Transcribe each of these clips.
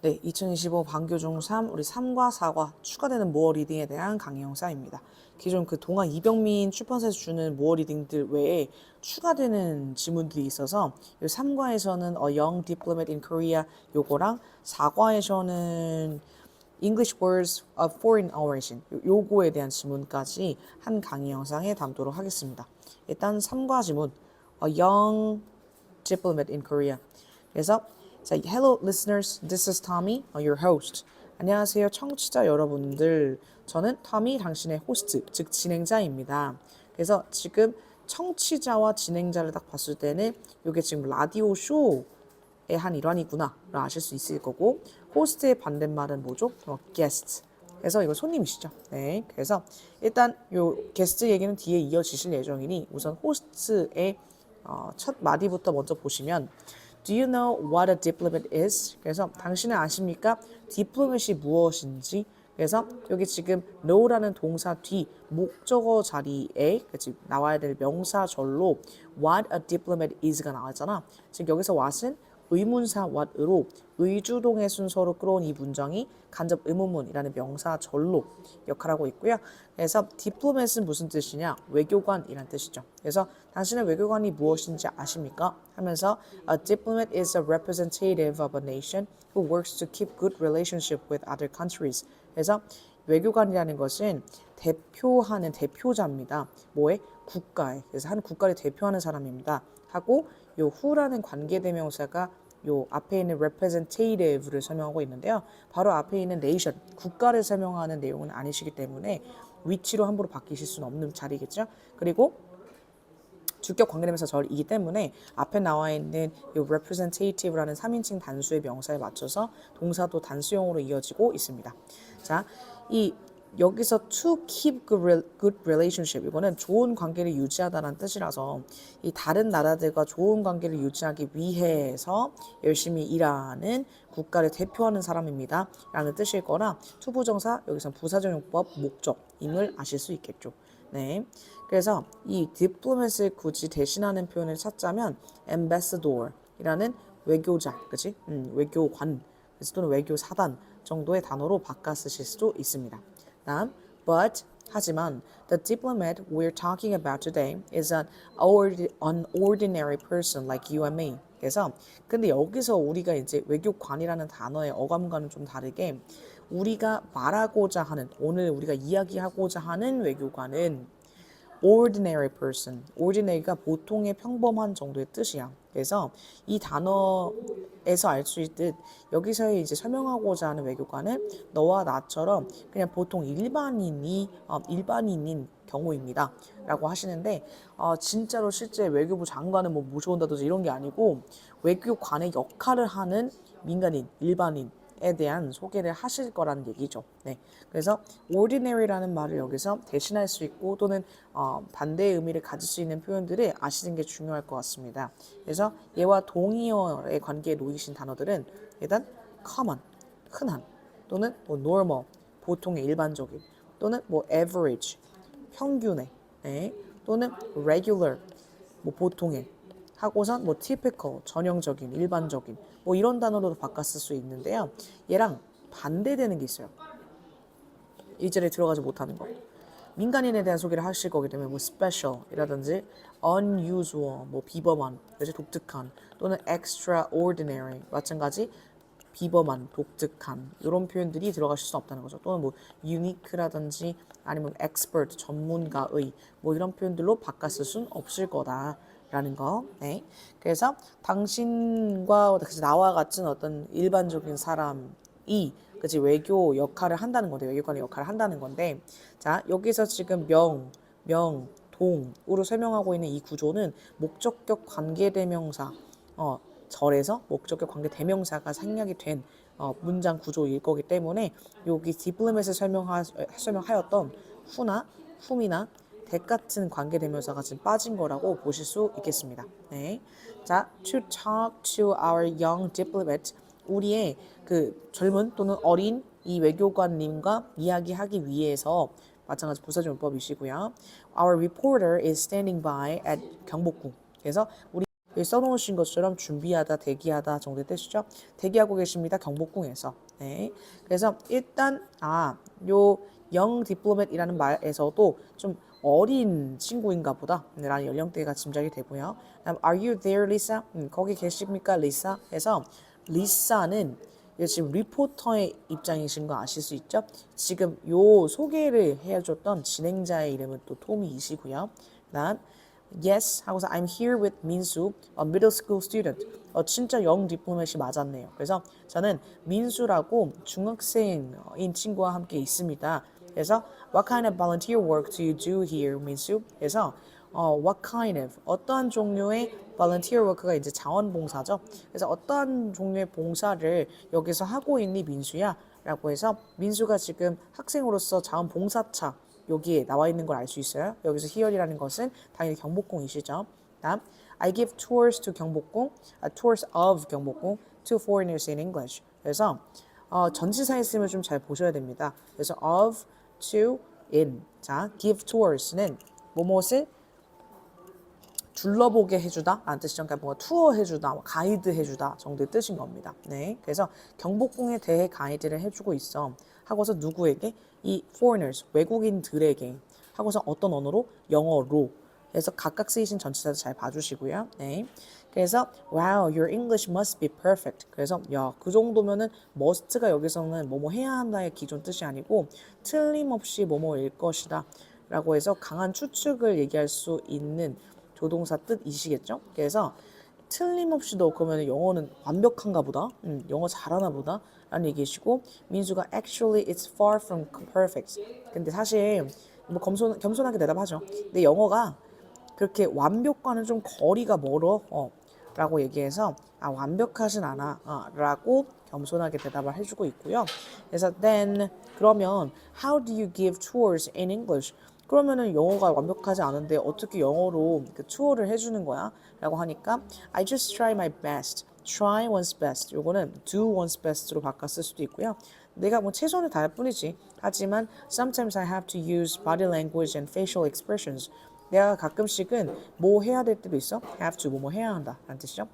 네, 2025 반교중 3, 우리 3과 4과 추가되는 모어 리딩에 대한 강의 영상입니다. 기존 그 동아 이병민 출판사에서 주는 모어 리딩들 외에 추가되는 지문들이 있어서 이 3과에서는 A Young Diplomat in Korea 요거랑 4과에서는 English Words of Foreign Origin 요거에 대한 지문까지 한 강의 영상에 담도록 하겠습니다. 일단 3과 지문 A Young Diplomat in Korea. 그래서 자, hello listeners, this is Tommy, your host. 안녕하세요, 청취자 여러분들. 저는 터미, 당신의 호스트, 즉 진행자입니다. 그래서 지금 청취자와 진행자를 딱 봤을 때는 이게 지금 라디오 쇼의 한 일환이구나를 아실 수 있을 거고, 호스트의 반대말은 뭐죠? 게스트. 그래서 이거 손님이시죠. 네. 그래서 일단 요 게스트 얘기는 뒤에 이어지실 예정이니 우선 호스트의 첫 마디부터 먼저 보시면 Do you know what a diplomat is? 그래서 당신은 아십니까? 디플로맷이 무엇인지. 그래서 여기 지금 know라는 동사 뒤 목적어 자리에 그치, 나와야 될 명사절로 what a diplomat is가 나왔잖아. 즉 여기서 what은 의문사 what으로 의주동의 순서로 끌어온 이 문장이 간접 의문문이라는 명사절로 역할하고 있고요. 그래서 diplomat은 무슨 뜻이냐? 외교관이란 뜻이죠. 그래서 당신의 외교관이 무엇인지 아십니까? 하면서 A diplomat is a representative of a nation who works to keep good relationship with other countries. 그래서 외교관이라는 것은 대표하는 대표자입니다. 뭐에? 국가에. 그래서 한 국가를 대표하는 사람입니다. 하고 요 who라는 관계대명사가 요 앞에 있는 representative를 설명하고 있는데요. 바로 앞에 있는 nation, 국가를 설명하는 내용은 아니시기 때문에 위치로 함부로 바뀌실 수는 없는 자리겠죠. 그리고 주격 관계대명사 절이기 때문에 앞에 나와 있는 이 representative라는 3인칭 단수의 명사에 맞춰서 동사도 단수형으로 이어지고 있습니다. 자, 이 여기서 to keep good relationship 이거는 좋은 관계를 유지하다라는 뜻이라서 이 다른 나라들과 좋은 관계를 유지하기 위해서 열심히 일하는 국가를 대표하는 사람입니다 라는 뜻일 거라 투부정사 여기서 부사적용법 목적임을 아실 수 있겠죠. 네, 그래서 이 diplomat을 굳이 대신하는 표현을 찾자면 ambassador이라는 외교자, 그치? 외교관 또는 외교사단 정도의 단어로 바꿔 쓰실 수도 있습니다. 다음, but 하지만 the diplomat we're talking about today is an ordinary person like you and me. 그래서 근데 여기서 우리가 이제 외교관이라는 단어의 어감과는 좀 다르게 우리가 말하고자 하는 오늘 우리가 이야기하고자 하는 외교관은 ordinary person. ordinary가 보통의 평범한 정도의 뜻이야. 그래서 이 단어에서 알 수 있듯 여기서의 이제 설명하고자 하는 외교관은 너와 나처럼 그냥 보통 일반인인 경우입니다. 라고 하시는데 진짜로 실제 외교부 장관을 뭐 모셔온다든지 이런 게 아니고 외교관의 역할을 하는 민간인, 일반인 에 대한 소개를 하실 거라는 얘기죠. 네, 그래서 ordinary라는 말을 여기서 대신할 수 있고 또는 반대의 의미를 가질 수 있는 표현들을 아시는 게 중요할 것 같습니다. 그래서 얘와 동의어의 관계에 놓이신 단어들은 일단 common, 흔한 또는 뭐 normal, 보통의 일반적인 또는 뭐 average, 평균의 네, 또는 regular, 뭐 보통의 하고선 뭐 typical, 전형적인, 일반적인 뭐 이런 단어로도 바꿔 쓸 수 있는데요. 얘랑 반대되는 게 있어요. 일절에 들어가지 못하는 거. 민간인에 대한 소개를 하실 거기 때문에 뭐 special이라든지 unusual, 뭐 비범한, 그래서 독특한 또는 extraordinary 마찬가지 비범한, 독특한 이런 표현들이 들어가실 수 없다는 거죠. 또는 뭐 unique라든지 아니면 expert, 전문가의 뭐 이런 표현들로 바꿔 쓸 수는 없을 거다. 라는 거. 네. 그래서 당신과 나와 같은 어떤 일반적인 사람이 그치 외교 역할을 한다는 건데 외교관의 역할을 한다는 건데 자 여기서 지금 동으로 설명하고 있는 이 구조는 목적격 관계대명사 절에서 목적격 관계대명사가 생략이 된 문장 구조일 거기 때문에 여기 디플로맷을 설명하였던 who나 whom이나 that 같은 관계대명사가 지금 빠진 거라고 보실 수 있겠습니다. 네. 자, to talk to our young diplomat 우리의 그 젊은 또는 어린 이 외교관님과 이야기하기 위해서 마찬가지 부사적용법이시고요. Our reporter is standing by at 경복궁. 그래서 우리 여기 써놓으신 것처럼 준비하다, 대기하다 정도의 뜻이죠. 대기하고 계십니다. 경복궁에서. 네. 그래서 일단 요 영 디플로맷이라는 말에서도 좀 어린 친구인가 보다 라는 연령대가 짐작이 되고요. 그다음 Are you there, Lisa? 거기 계십니까, 리사? 해서 리사는 지금 리포터의 입장이신 거 아실 수 있죠? 지금 요 소개를 해줬던 진행자의 이름은 또 토미이시고요. 그다음 Yes 하고서 I'm here with 민수, a middle school student. 진짜 영 디플로맷이 맞았네요. 그래서 저는 민수라고 중학생인 친구와 함께 있습니다. 그래서 What kind of volunteer work do you do here, 민수? 그래서 what kind of 어떠한 종류의 volunteer work가 이제 자원봉사죠. 그래서 어떠한 종류의 봉사를 여기서 하고 있니, 민수야? 라고 해서 민수가 지금 학생으로서 자원봉사차 여기에 나와 있는 걸 알 수 있어요. 여기서 here이라는 것은 당연히 경복궁이시죠. 다음, I give tours to 경복궁, tours of 경복궁 to foreigners in English. 그래서 전치사에 쓰면 좀 잘 보셔야 됩니다. 그래서 of, to, in. 자, give tours는 뭐뭇을 둘러보게 해주다 라는 뜻이죠. 그러니까 뭔가 투어 해주다, 가이드 해주다 정도의 뜻인 겁니다. 네, 그래서 경복궁에 대해 가이드를 해주고 있어. 하고서 누구에게? 이 foreigners, 외국인들에게. 하고서 어떤 언어로? 영어로. 그래서 각각 쓰이신 전치사도 잘 봐주시고요. 네. 그래서 wow, your English must be perfect. 그래서 야, 그 정도면은 must가 여기서는 뭐뭐 해야 한다의 기존 뜻이 아니고 틀림없이 뭐뭐일 것이다 라고 해서 강한 추측을 얘기할 수 있는 조동사 뜻이시겠죠? 그래서 틀림없이 너 그러면 영어는 완벽한가 보다. 영어 잘하나 보다. 라는 얘기시고 민수가 actually it's far from perfect. 근데 사실 뭐 겸손하게 대답하죠. 내 영어가 그렇게 완벽과는 좀 거리가 멀어. 라고 얘기해서 완벽하진 않아. 라고 겸손하게 대답을 해주고 있고요. 그래서 then 그러면 how do you give tours in English? 그러면은 영어가 완벽하지 않은데 어떻게 영어로 그 투어를 해주는 거야? 라고 하니까 I just try my best. try one's best. 요거는 do one's best로 바꿔 쓸 수도 있고요. 내가 뭐 최선을 다할 뿐이지. 하지만 sometimes I have to use body language and facial expressions. 내가 가끔씩은 뭐 해야 될 때도 있어. have to 뭐 해야 한다 라는 뜻이죠.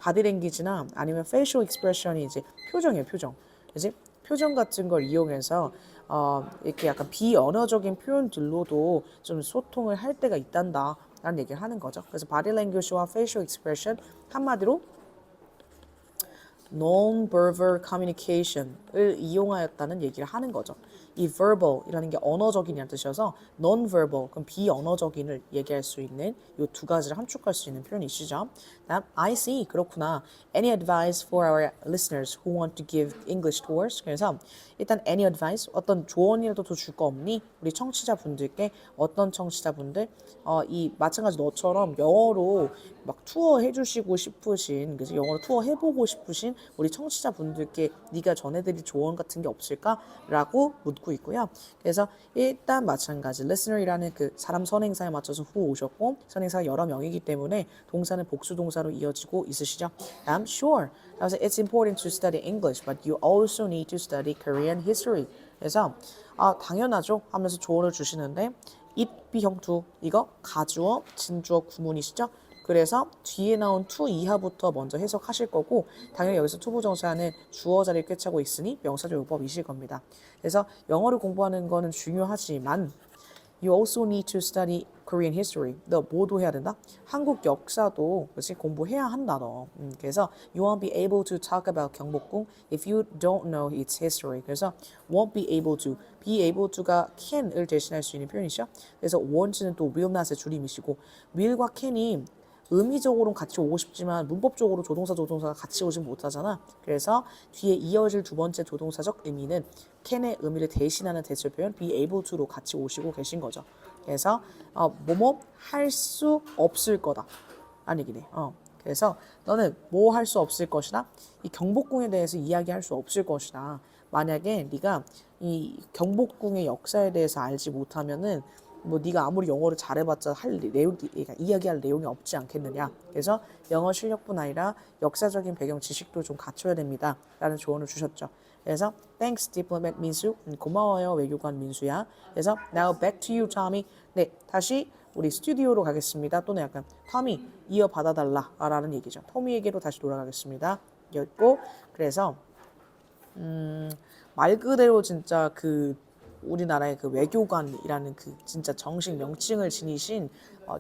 body language나 아니면 facial expression이 이제 표정이에요. 표정. 그지? 표정 같은 걸 이용해서 이렇게 약간 비언어적인 표현들로도 좀 소통을 할 때가 있단다 라는 얘기를 하는 거죠. 그래서 body language와 facial expression 한마디로 non-verbal communication을 이용하였다는 얘기를 하는 거죠. 이 verbal이라는 게 언어적인이라는 뜻이어서 non-verbal, 그럼 비언어적인을 얘기할 수 있는 이 두 가지를 함축할 수 있는 표현이시죠. 다음, I see, 그렇구나. Any advice for our listeners who want to give English tours? 그래서 일단 any advice, 어떤 조언이라도 더 줄 거 없니? 우리 청취자분들께 어떤 청취자분들? 이 마찬가지 너처럼 영어로 막 투어 해주시고 싶으신, 그래서 영어로 투어 해보고 싶으신 우리 청취자분들께 네가 전해드릴 조언 같은 게 없을까?라고 묻고 있고요. 그래서 일단 마찬가지 listener이라는 그 사람 선행사에 맞춰서 who 오셨고 선행사가 여러 명이기 때문에 동사는 복수 동사로 이어지고 있으시죠. 다음 sure. 그래서 it's important to study English, but you also need to study Korean history. 그래서 당연하죠 하면서 조언을 주시는데 it 비형투 이거 가주어, 진주어 구문이시죠. 그래서 뒤에 나온 to 이하부터 먼저 해석하실 거고 당연히 여기서 투부정사는 주어 자리를 꿰차고 있으니 명사절 요법이실 겁니다. 그래서 영어를 공부하는 거는 중요하지만 You also need to study Korean history. 너 뭐도 해야 된다? 한국 역사도 그렇지 공부해야 한다 너. 그래서 you won't be able to talk about 경복궁 if you don't know its history. 그래서 won't be able to, be able to가 can을 대신할 수 있는 표현이죠. 그래서 won't는 또 will not의 줄임이시고 will과 can이 의미적으로는 같이 오고 싶지만 문법적으로 조동사가 같이 오진 못하잖아. 그래서 뒤에 이어질 두 번째 조동사적 의미는 can의 의미를 대신하는 대절 표현 be able to로 같이 오시고 계신 거죠. 그래서 뭐뭐 할 수 없을 거다 라는 얘기네. 그래서 너는 뭐 할 수 없을 것이다. 이 경복궁에 대해서 이야기할 수 없을 것이다. 만약에 네가 이 경복궁의 역사에 대해서 알지 못하면은 뭐 네가 아무리 영어를 잘해봤자 할 내용, 그러니까 이야기할 내용이 없지 않겠느냐. 그래서 영어 실력뿐 아니라 역사적인 배경 지식도 좀 갖춰야 됩니다. 라는 조언을 주셨죠. 그래서 thanks diplomat 민수, 고마워요 외교관 민수야. 그래서 now back to you Tommy. 네, 다시 우리 스튜디오로 가겠습니다. 또는 약간 터미 이어받아 달라라는 얘기죠. 터미에게로 다시 돌아가겠습니다. 였고 그래서 말 그대로 진짜 그 우리나라의 그 외교관이라는 그 진짜 정식 명칭을 지니신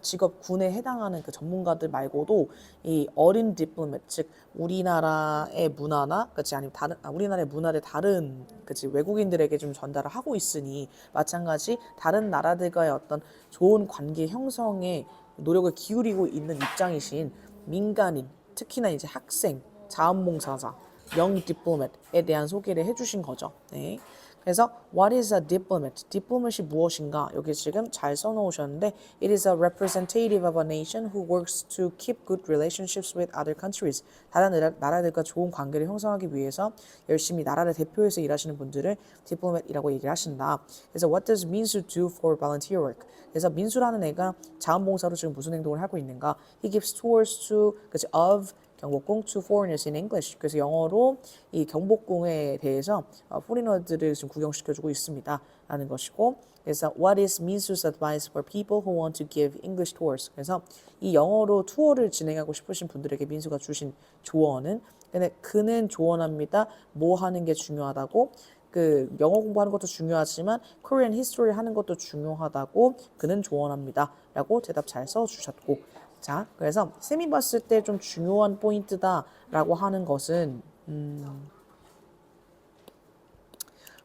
직업 군에 해당하는 그 전문가들 말고도 이 어린 디플로맷 즉 우리나라의 문화나 그렇지 아니면 다른 우리나라의 문화를 다른 그렇지 외국인들에게 좀 전달을 하고 있으니 마찬가지 다른 나라들과의 어떤 좋은 관계 형성에 노력을 기울이고 있는 입장이신 민간인 특히나 이제 학생 자원봉사자 young diplomat에 대한 소개를 해주신 거죠. 네. 그래서 what is a diplomat? diplomat이 무엇인가? 여기 지금 잘 써놓으셨는데 it is a representative of a nation who works to keep good relationships with other countries. 다른 나라들과 좋은 관계를 형성하기 위해서 열심히 나라를 대표해서 일하시는 분들을 diplomat이라고 얘기를 하신다. 그래서 what does 민수 do for volunteer work? 그래서 민수라는 애가 자원봉사로 지금 무슨 행동을 하고 있는가? He gives tours to, 그치, of 경복궁 to foreigners in English. 그래서 영어로 이 경복궁에 대해서 포리너들을 지금 구경시켜주고 있습니다. 라는 것이고 그래서 what is Minsu's advice for people who want to give English tours? 그래서 이 영어로 투어를 진행하고 싶으신 분들에게 민수가 주신 조언은 근데 그는 조언합니다. 뭐 하는 게 중요하다고 그 영어 공부하는 것도 중요하지만 Korean history 하는 것도 중요하다고 그는 조언합니다. 라고 대답 잘 써주셨고 자, 그래서 쌤이 봤을 때 좀 중요한 포인트다라고 하는 것은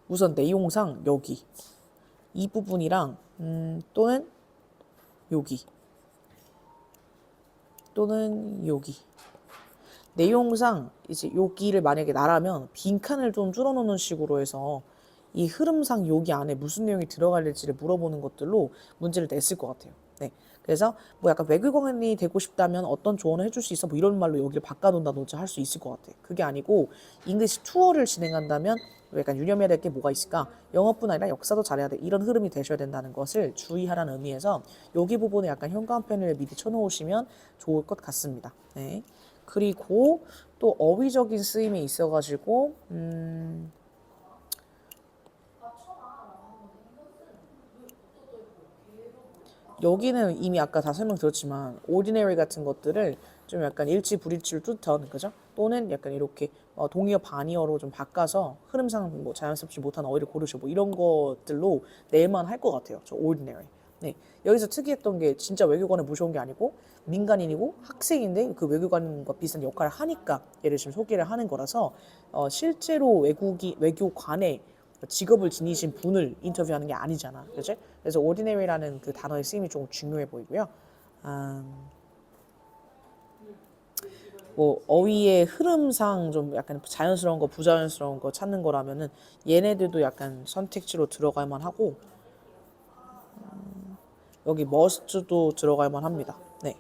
우선 내용상 여기 이 부분이랑 또는 여기 또는 여기 내용상 이제 여기를 만약에 나라면 빈칸을 좀 줄여놓는 식으로 해서 이 흐름상 여기 안에 무슨 내용이 들어갈지를 물어보는 것들로 문제를 냈을 것 같아요. 네. 그래서 뭐 약간 외교관이 되고 싶다면 어떤 조언을 해줄 수 있어? 뭐 이런 말로 여기를 바꿔놓는다든지 할 수 있을 것 같아. 그게 아니고 잉글리시 투어를 진행한다면 약간 유념해야 될 게 뭐가 있을까? 영어뿐 아니라 역사도 잘해야 돼. 이런 흐름이 되셔야 된다는 것을 주의하라는 의미에서 여기 부분에 약간 현관펜을 미리 쳐놓으시면 좋을 것 같습니다. 네. 그리고 또 어휘적인 쓰임이 있어가지고 여기는 이미 아까 다 설명드렸지만 ordinary 같은 것들을 좀 약간 일치불일치를 뚫던 그죠? 또는 약간 이렇게 동의어 반의어로 좀 바꿔서 흐름상 뭐 자연스럽지 못한 어휘를 고르셔 뭐 이런 것들로 낼만 할 것 같아요. 저 ordinary. 네. 여기서 특이했던 게 진짜 외교관을 모셔온 게 아니고 민간인이고 학생인데 그 외교관과 비슷한 역할을 하니까 얘를 지금 소개를 하는 거라서 실제로 외교관의 직업을 지니신 분을 인터뷰하는 게 아니잖아. 그치? 그래서 ordinary라는 그 단어의 쓰임이 조금 중요해 보이고요. 뭐 어휘의 흐름상 좀 약간 자연스러운 거, 부자연스러운 거 찾는 거라면은 얘네들도 약간 선택지로 들어갈 만하고 여기 must도 들어갈 만합니다. 네.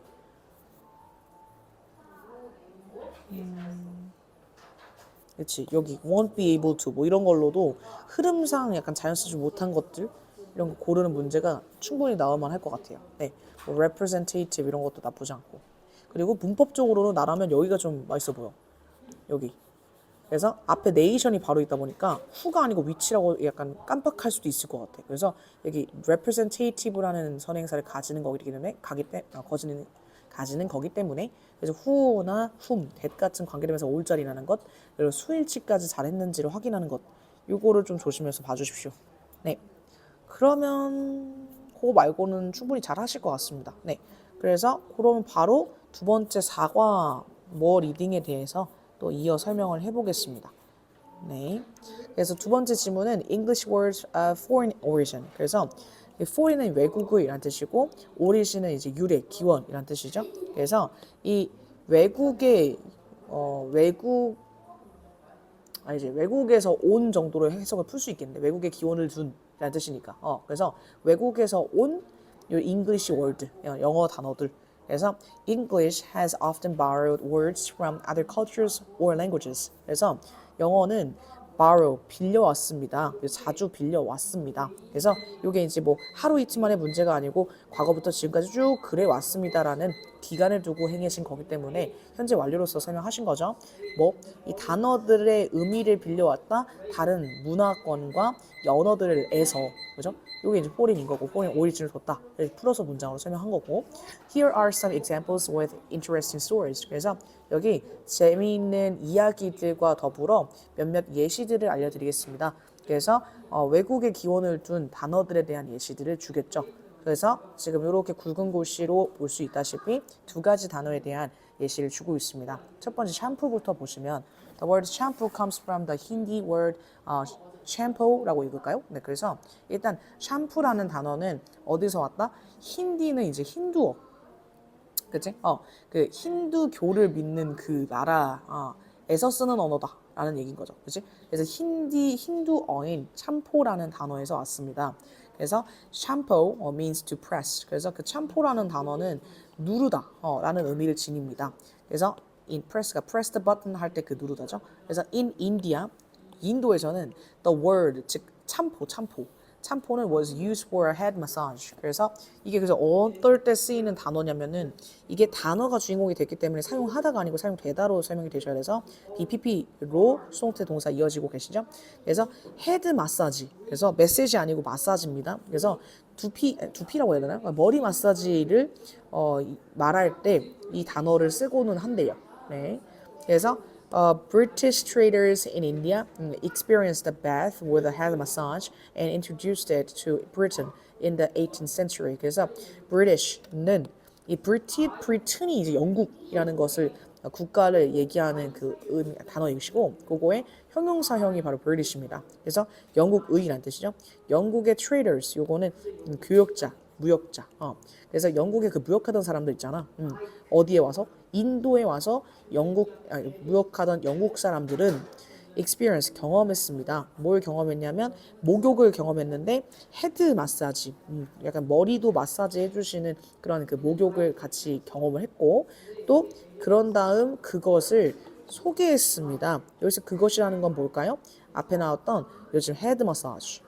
그렇지. 여기 won't be able to 뭐 이런 걸로도 흐름상 약간 자연스럽지 못한 것들 이런 거 고르는 문제가 충분히 나올만 할 것 같아요. 네. 뭐 representative 이런 것도 나쁘지 않고. 그리고 문법적으로는 나라면 여기가 좀 맛있어 보여. 여기. 그래서 앞에 네이션이 바로 있다 보니까 who가 아니고 which라고 약간 깜빡할 수도 있을 것 같아. 그래서 여기 representative라는 선행사를 가지는 거기 때문에 가지는 거기 때문에 그래서 who나 whom, that 같은 관계되면서 올자리라는 것 그리고 수일치까지 잘했는지를 확인하는 것 요거를 좀 조심해서 봐주십시오. 네. 그러면 그거 말고는 충분히 잘 하실 것 같습니다. 네. 그래서 그러면 바로 두 번째 사과 리딩에 대해서 또 이어 설명을 해보겠습니다. 네. 그래서 두 번째 질문은 English words of foreign origin. 그래서 foreign은 외국의란 뜻이고 origin은 이제 유래, 기원이란 뜻이죠. 그래서 이 외국의 외국에서 온 정도로 해석을 풀 수 있겠는데 외국의 기원을 둔이라는 뜻이니까. 그래서 외국에서 온 요 English word, 영어 단어들. 그래서 English has often borrowed words from other cultures or languages. 그래서 영어는 borrow, 빌려왔습니다. 자주 빌려왔습니다. 그래서 이게 이제 뭐 하루 이틀만의 문제가 아니고 과거부터 지금까지 쭉 그래 왔습니다라는 기간을 두고 행하신 거기 때문에 현재 완료로서 설명하신 거죠. 뭐 이 단어들의 의미를 빌려왔다 다른 문화권과 언어들에서 그죠? 이게 이제 포린인 거고 포린 오리진을 뒀다. 풀어서 문장으로 설명한 거고. Here are some examples with interesting stories. 그래서 여기 재미있는 이야기들과 더불어 몇몇 예시들을 알려드리겠습니다. 그래서 외국의 기원을 둔 단어들에 대한 예시들을 주겠죠. 그래서 지금 이렇게 굵은 글씨로 볼 수 있다시피 두 가지 단어에 대한 예시를 주고 있습니다. 첫 번째 샴푸부터 보시면 The word shampoo comes from the Hindi word shampoo라고 읽을까요? 네, 그래서 일단 샴푸라는 단어는 어디서 왔다? 힌디는 이제 힌두어, 그치? 그 힌두교를 믿는 그 나라에서 쓰는 언어다라는 얘기인 거죠, 그치? 그래서 힌두어인 참포라는 단어에서 왔습니다. 그래서 shampoo means to press. 그래서 그 참포라는 단어는 누르다 라는 의미를 지닙니다. 그래서 in press가 press the button 할 때 그 누르다죠. 그래서 in India, 인도에서는 the word 즉 참포는 was used for a head massage. 그래서 이게 그래서 어떨 때 쓰이는 단어냐면은 이게 단어가 주인공이 됐기 때문에 사용하다가 아니고 사용되다로 설명이 되셔야 돼서 BPP로 수동태 동사 이어지고 계시죠. 그래서 헤드 마사지. 그래서 메시지 아니고 마사지입니다. 그래서 두피라고 해야 되나? 머리 마사지를 말할 때 이 단어를 쓰고는 한대요. 네. 그래서 British traders in India experienced the bath with a head massage and introduced it to Britain in the 18th century. 그래서 British는 이 Britain이 이제 영국이라는 것을 국가를 얘기하는 그 단어이시고 그거의 형용사형이 바로 British입니다. 그래서 영국의란 뜻이죠. 영국의 traders 요거는 교역자, 무역자. 그래서 영국에 그 무역하던 사람들 있잖아. 어디에 와서? 인도에 와서 무역하던 영국 사람들은 experience 경험했습니다. 뭘 경험했냐면 목욕을 경험했는데 헤드 마사지, 약간 머리도 마사지 해주시는 그런 그 목욕을 같이 경험을 했고 또 그런 다음 그것을 소개했습니다. 여기서 그것이라는 건 뭘까요? 앞에 나왔던 요즘 헤드 마사지.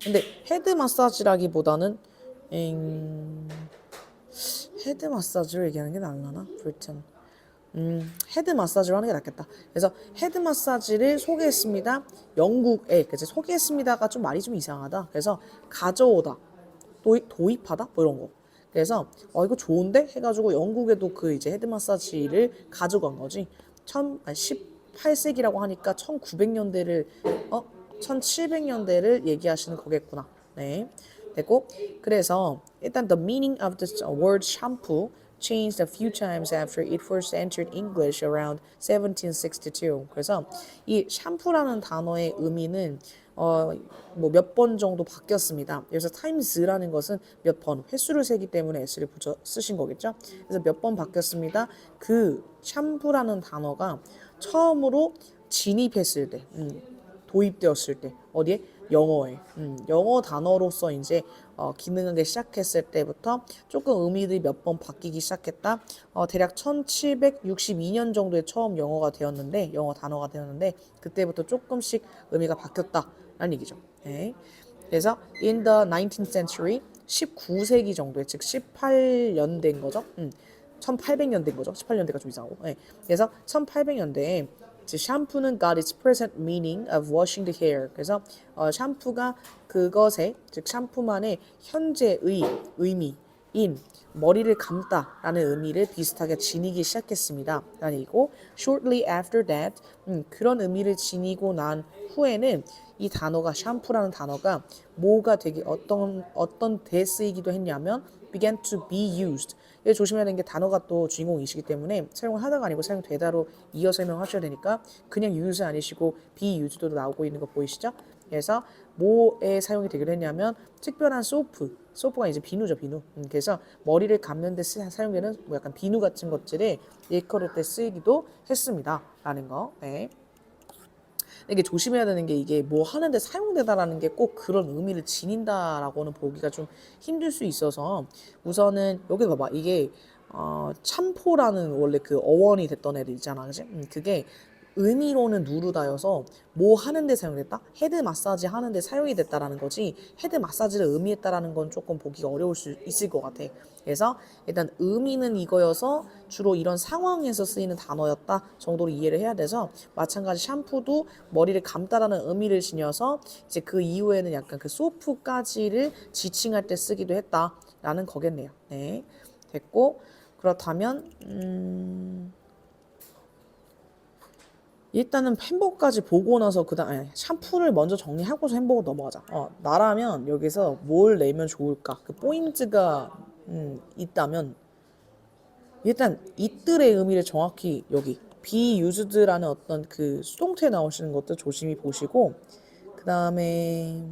근데 헤드 마사지라기보다는 헤드 마사지를 얘기하는 게 낫려나? 브리튼. 헤드 마사지로 하는 게 낫겠다. 그래서 헤드 마사지를 소개했습니다. 영국에, 그치? 소개했습니다가 좀 말이 좀 이상하다. 그래서 가져오다, 도입하다, 뭐 이런 거. 그래서 이거 좋은데 해가지고 영국에도 그 이제 헤드 마사지를 가져간 거지. 18세기라고 하니까 1900년대를 1700년대를 얘기하시는 거겠구나. 네. 됐고 그래서 일단 the meaning of the word shampoo changed a few times after it first entered English around 1762. 그래서 이 샴푸라는 단어의 의미는 뭐 몇 번 정도 바뀌었습니다. 그래서 times라는 것은 몇 번 횟수를 세기 때문에 s를 붙여 쓰신 거겠죠. 그래서 몇 번 바뀌었습니다. 그 샴푸라는 단어가 처음으로 진입했을 때, 도입되었을 때 어디에? 영어에 영어 단어로서 이제 기능하기 시작했을 때부터 조금 의미들이 몇 번 바뀌기 시작했다. 대략 1762년 정도에 처음 영어 단어가 되었는데 그때부터 조금씩 의미가 바뀌었다라는 얘기죠. 네. 그래서 in the 19th century 19세기 정도에 즉 18년 된 거죠. 1800년 된 거죠. 18년대가 좀 이상하고. 네. 그래서 1800년대에 샴푸는 got its present meaning of washing the hair. 그래서 샴푸가 그것의 즉 샴푸만의 현재의 의미인 머리를 감다라는 의미를 비슷하게 지니기 시작했습니다. 라는 얘기고 shortly after that 그런 의미를 지니고 난 후에는 이 단어가 샴푸라는 단어가 뭐가 되게 어떤 데 쓰이기도 했냐면 began to be used. 조심해야 되는 게 단어가 또 주인공이시기 때문에 사용을 하다가 아니고 사용되다로 이어 설명하셔야 되니까 그냥 use 아니시고 be used도 나오고 있는 거 보이시죠? 그래서 뭐에 사용이 되기로 했냐면 특별한 소프가 이제 비누죠, 비누. 그래서 머리를 감는 데 사용되는 뭐 약간 비누 같은 것들을 일컬을 때 쓰이기도 했습니다. 라는 거. 네. 이게 조심해야 되는 게 이게 뭐 하는데 사용되다라는 게 꼭 그런 의미를 지닌다라고는 보기가 좀 힘들 수 있어서 우선은 여기 봐봐 이게 참포라는 원래 그 어원이 됐던 애들 있잖아, 그지? 그게 의미로는 누르다여서 뭐 하는데 사용됐다? 헤드 마사지 하는데 사용이 됐다라는 거지 헤드 마사지를 의미했다라는 건 조금 보기가 어려울 수 있을 것 같아. 그래서 일단 의미는 이거여서 주로 이런 상황에서 쓰이는 단어였다 정도로 이해를 해야 돼서 마찬가지 샴푸도 머리를 감다라는 의미를 지녀서 이제 그 이후에는 약간 그 소프까지를 지칭할 때 쓰기도 했다라는 거겠네요. 네, 됐고 그렇다면 일단은 햄버거까지 보고 나서 그다음 샴푸를 먼저 정리하고서 햄버거 넘어가자. 나라면 여기서 뭘 내면 좋을까? 그 포인트가 있다면 일단 이들의 의미를 정확히 여기 be used라는 어떤 그 수동태 나오시는 것도 조심히 보시고 그다음에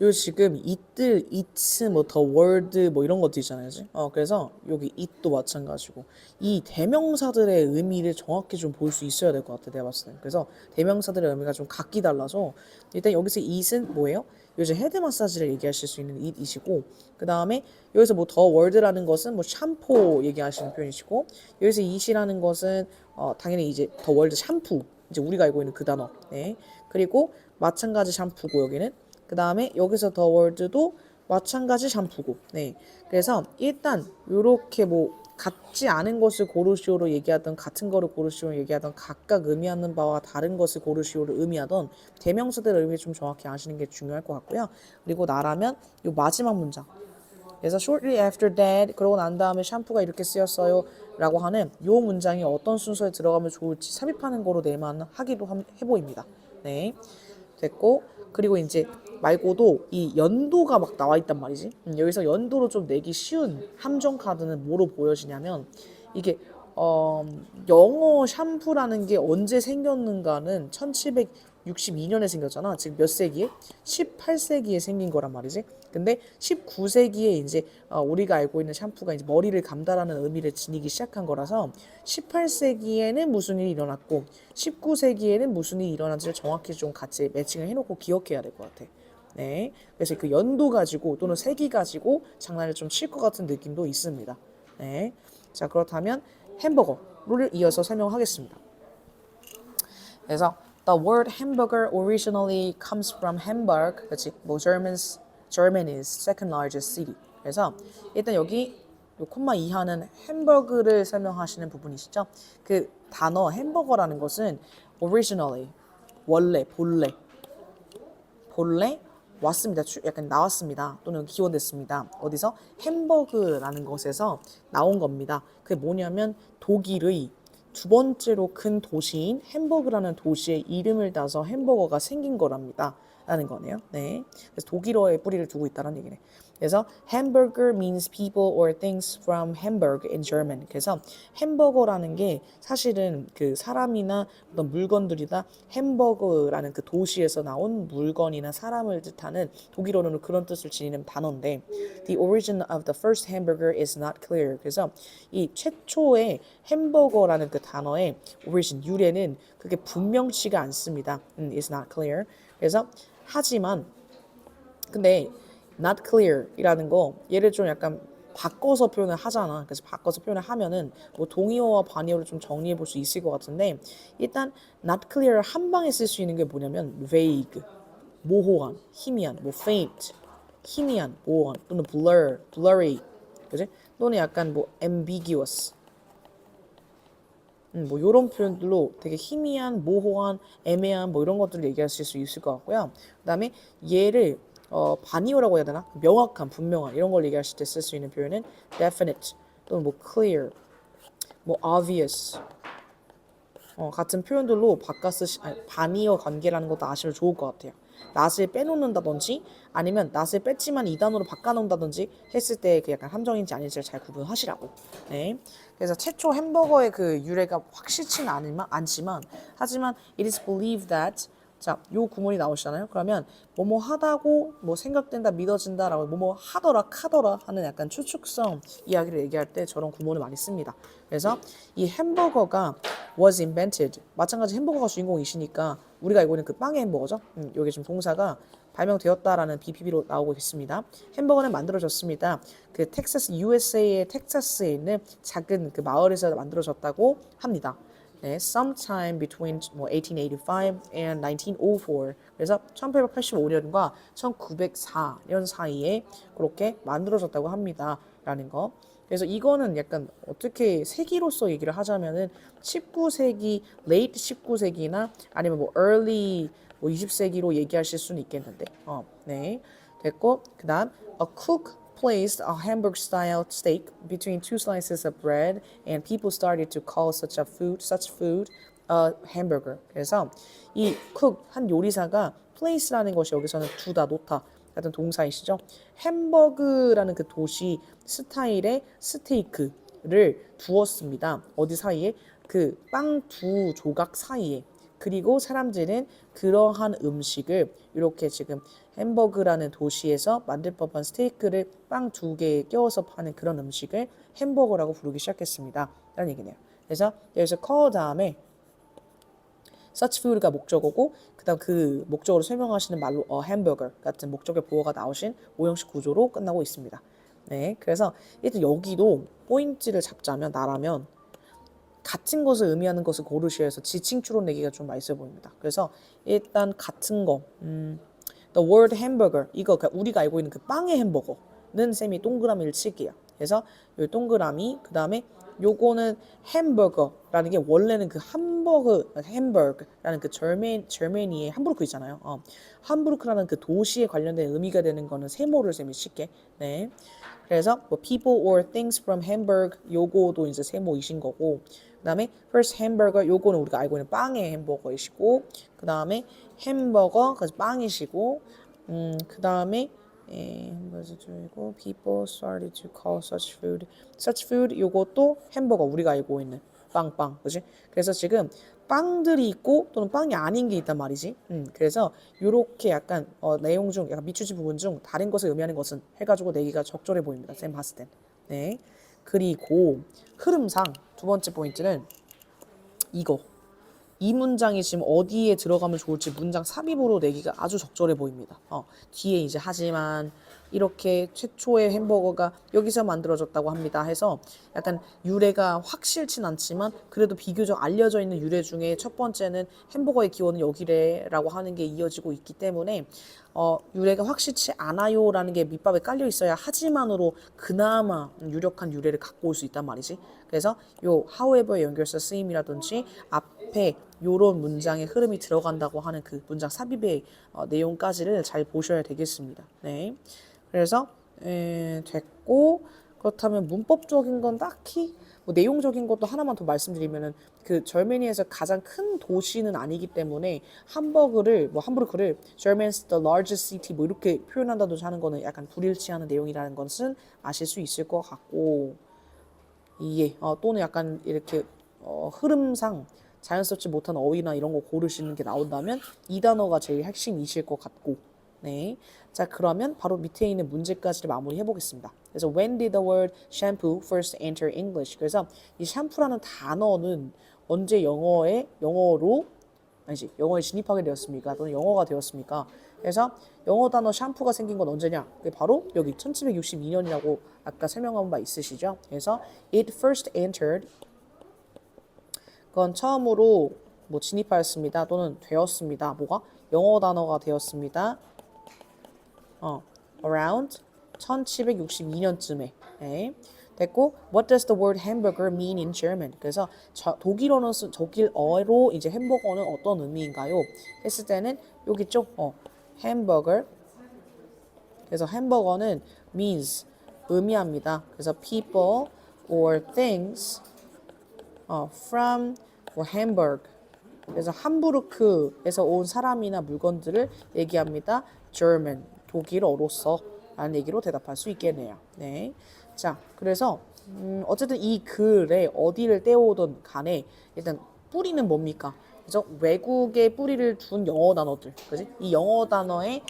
요 지금 이들, it's, 뭐 the word 뭐 이런 것도 있잖아요. 그지? 그래서 여기 it도 마찬가지고 이 대명사들의 의미를 정확히 좀 볼 수 있어야 될 것 같아. 내가 봤을 때. 그래서 대명사들의 의미가 좀 각기 달라서 일단 여기서 it은 뭐예요? 요즘 헤드 마사지를 얘기하실 수 있는 it이시고 그 다음에 여기서 뭐 the word라는 것은 뭐 샴푸 얘기하시는 표현이시고 여기서 it이라는 것은 당연히 이제 the word 샴푸 이제 우리가 알고 있는 그 단어. 네. 그리고 마찬가지 샴푸고 여기는 그 다음에 여기서 더 월드도 마찬가지 샴푸고. 네. 그래서 일단 요렇게 뭐 같지 않은 것을 고르시오로 얘기하던 같은 거를 고르시오로 얘기하던 각각 의미하는 바와 다른 것을 고르시오로 의미하던 대명사들의 의미 좀 정확히 아시는 게 중요할 것 같고요. 그리고 나라면 요 마지막 문장. 그래서 shortly after that 그러고 난 다음에 샴푸가 이렇게 쓰였어요 라고 하는 요 문장이 어떤 순서에 들어가면 좋을지 삽입하는 거로 내만 하기도 해 보입니다. 네. 됐고 그리고 이제 말고도 이 연도가 막 나와 있단 말이지. 여기서 연도로 좀 내기 쉬운 함정 카드는 뭐로 보여지냐면 이게 영어 샴푸라는 게 언제 생겼는가는 1762년에 생겼잖아. 지금 몇 세기에? 18세기에 생긴 거란 말이지. 근데 19세기에 이제 우리가 알고 있는 샴푸가 이제 머리를 감다라는 의미를 지니기 시작한 거라서 18세기에는 무슨 일이 일어났고 19세기에는 무슨 일이 일어난지를 정확히 좀 같이 매칭을 해놓고 기억해야 될 것 같아. 네, 그래서 그 연도 가지고 또는 세기 가지고 장난을 좀 칠 것 같은 느낌도 있습니다. 네, 자 그렇다면 햄버거를 이어서 설명하겠습니다. 그래서 the word hamburger originally comes from Hamburg, 그렇지? 뭐 Germany's second largest city. 그래서 일단 여기 요 콤마 이하는 햄버거를 설명하시는 부분이시죠. 그 단어 햄버거라는 것은 originally 원래 본래 왔습니다. 약간 나왔습니다. 또는 기원됐습니다. 어디서? 햄버그라는 것에서 나온 겁니다. 그게 뭐냐면 독일의 두 번째로 큰 도시인 햄버그라는 도시의 이름을 따서 햄버거가 생긴 거랍니다. 라는 거네요. 네. 그래서 독일어의 뿌리를 두고 있다는 얘기네. 그래서 hamburger means people or things from Hamburg in German. 그래서 햄버거라는 게 사실은 그 사람이나 어떤 물건들이다 햄버거라는 그 도시에서 나온 물건이나 사람을 뜻하는 독일어로는 그런 뜻을 지니는 단어인데 the origin of the first hamburger is not clear. 그래서 이 최초의 햄버거라는 그 단어의 origin 유래는 그게 분명치가 않습니다. is not clear. 그래서 하지만 근데 not clear 이라는 거 얘를 좀 약간 바꿔서 표현을 하잖아. 그래서 바꿔서 표현을 하면은 뭐 동의어와 반의어를 좀 정리해 볼 수 있을 것 같은데 일단 not clear를 한 방에 쓸 수 있는 게 뭐냐면 vague 모호한, 희미한, 뭐 faint 희미한, 모호한 또는 blurry 그지? 또는 약간 뭐 ambiguous 뭐 이런 표현들로 되게 희미한, 모호한, 애매한 뭐 이런 것들을 얘기하실 수 있을 것 같고요. 그다음에 얘를 반의어라고 해야 되나? 명확한, 분명한 이런 걸 얘기하실 때 쓸 수 있는 표현은 definite 또는 뭐 clear, 뭐 obvious 같은 표현들로 반의어 관계라는 것도 아시면 좋을 것 같아요. 낫을 빼놓는다든지 아니면 낫을 뺐지만 이 단어로 바꿔놓는다든지 했을 때 그 약간 함정인지 아닌지를 잘 구분하시라고. 네. 그래서 최초 햄버거의 그 유래가 확실치는 않지만 하지만 it is believed that 자, 요 구문이 나오시잖아요. 그러면 뭐뭐 하다고 뭐 생각된다, 믿어진다라고 뭐뭐 하더라, 카더라 하는 약간 추측성 이야기를 얘기할 때 저런 구문을 많이 씁니다. 그래서 이 햄버거가 was invented. 마찬가지 햄버거가 주인공이시니까 우리가 알고 있는 그 빵의 햄버거죠. 여기 지금 동사가 발명되었다라는 BPB로 나오고 있습니다. 햄버거는 만들어졌습니다. 그 텍사스 USA의 텍사스에 있는 작은 그 마을에서 만들어졌다고 합니다. 네, sometime between 뭐 1885 and 1904. 그래서 1885년과 1904년 사이에 그렇게 만들어졌다고 합니다. 라는 거. 그래서 이거는 약간 어떻게 세기로서 얘기를 하자면은 19세기, late 19세기나 아니면 뭐 early 뭐 20세기로 얘기하실 수는 있겠는데. 네. 됐고, 그다음 a cook placed a hamburger style steak between two slices of bread and people started to call such food a hamburger. 그래서 이 cook 한 요리사가 place라는 것이 여기서는 두다 놓다 같은 동사이시죠. 햄버그라는 그 도시 스타일의 스테이크를 두었습니다. 어디 사이에? 그 빵 두 조각 사이에. 그리고 사람들은 그러한 음식을 이렇게 지금 햄버그라는 도시에서 만들 법한 스테이크를 빵 두 개에 껴서 파는 그런 음식을 햄버거라고 부르기 시작했습니다. 라는 얘기네요. 그래서 여기서 call 다음에 such food가 목적어고 그다음 그 목적어를 설명하시는 말로 햄버거 같은 목적의 보어가 나오신 오형식 구조로 끝나고 있습니다. 네, 그래서 일단 여기도 포인트를 잡자면 나라면 같은 것을 의미하는 것을 고르셔야 해서 지칭 추론 내기가 좀 맛있어 보입니다. 그래서 일단 같은 거, the word hamburger 이거 우리가 알고 있는 그 빵의 햄버거는 쌤이 동그라미를 칠게요. 그래서 이 동그라미 그 다음에 요거는 햄버거라는 게 원래는 그 햄버거라는 그 절메니의 함부르크 있잖아요. 함부르크라는 그 도시에 관련된 의미가 되는 거는 세모를 쌤이 칠게. 네. 그래서 뭐 people or things from Hamburg 요거도 이제 세모이신 거고 그다음에 first hamburger 요거는 우리가 알고 있는 빵의 햄버거이시고 그다음에 햄버거 그래서 빵이시고 그다음에 햄버거고 people started to call such food 요것도 햄버거 우리가 알고 있는 빵 그지? 그래서 지금 빵들이 있고 또는 빵이 아닌 게 있단 말이지. 그래서 요렇게 약간 내용 중 약간 미추지 부분 중 다른 것을 의미하는 것은 해가지고 내기가 적절해 보입니다. 쌤 봤을 땐. 네. 그리고 흐름상 두 번째 포인트는 이거. 이 문장이 지금 어디에 들어가면 좋을지 문장 삽입으로 내기가 아주 적절해 보입니다. 뒤에 이제 하지만 이렇게 최초의 햄버거가 여기서 만들어졌다고 합니다 해서 약간 유래가 확실치 않지만 그래도 비교적 알려져 있는 유래 중에 첫 번째는 햄버거의 기원은 여기래라고 하는 게 이어지고 있기 때문에 유래가 확실치 않아요라는 게 밑밥에 깔려 있어야 하지만으로 그나마 유력한 유래를 갖고 올 수 있단 말이지. 그래서 요 however 연결사 쓰임이라든지 앞에 요런 문장의 흐름이 들어간다고 하는 그 문장 삽입의 내용까지를 잘 보셔야 되겠습니다. 네. 그래서 됐고 그렇다면 문법적인 건 딱히 뭐 내용적인 것도 하나만 더 말씀드리면은 그 절메니에서 가장 큰 도시는 아니기 때문에 함부르크를 Germany's the largest city 뭐 이렇게 표현한다든지 하는 거는 약간 불일치하는 내용이라는 것은 아실 수 있을 것 같고 이해 또는 약간 이렇게 흐름상 자연스럽지 못한 어휘나 이런 거 고르시는 게 나온다면 이 단어가 제일 핵심이실 것 같고 네. 자, 그러면 바로 밑에 있는 문제까지를 마무리해 보겠습니다. 그래서 when did the word shampoo first enter English? 그래서 이 샴푸라는 단어는 언제 영어에 진입하게 되었습니까? 또는 영어가 되었습니까? 그래서 영어 단어 샴푸가 생긴 건 언제냐? 그게 바로 여기 1762년이라고 아까 설명한 바 있으시죠? 그래서 it first entered 그건 처음으로 뭐 진입하였습니다. 또는 되었습니다. 뭐가? 영어 단어가 되었습니다. around 1762년쯤에. 네. 됐고, what does the word hamburger mean in German? 그래서 독일어로 이제 햄버거는 어떤 의미인가요? 했을 때는 여기 있죠? 햄버거. 그래서 햄버거는 means 의미합니다. 그래서 people or things from or Hamburg. 그래서 함부르크에서 온 사람이나 물건들을 얘기합니다. German, 독일어로서 라는 얘기로 대답할 수 있겠네요. 네. 자, 그래서 어쨌든 이 글에 어디를 떼오든 간에 일단 뿌리는 뭡니까? 그래서 외국의 뿌리를 둔 영어 단어들, 그지? 이 영어 단어의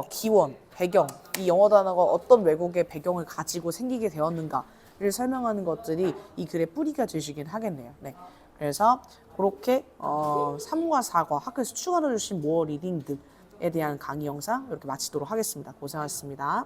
기원, 배경, 이 영어 단어가 어떤 외국의 배경을 가지고 생기게 되었는가를 설명하는 것들이 이 글의 뿌리가 되시긴 하겠네요. 네. 그래서 그렇게 3과 4과 학교에서 추가로 주신 모어 리딩들에 대한 강의 영상 이렇게 마치도록 하겠습니다. 고생하셨습니다.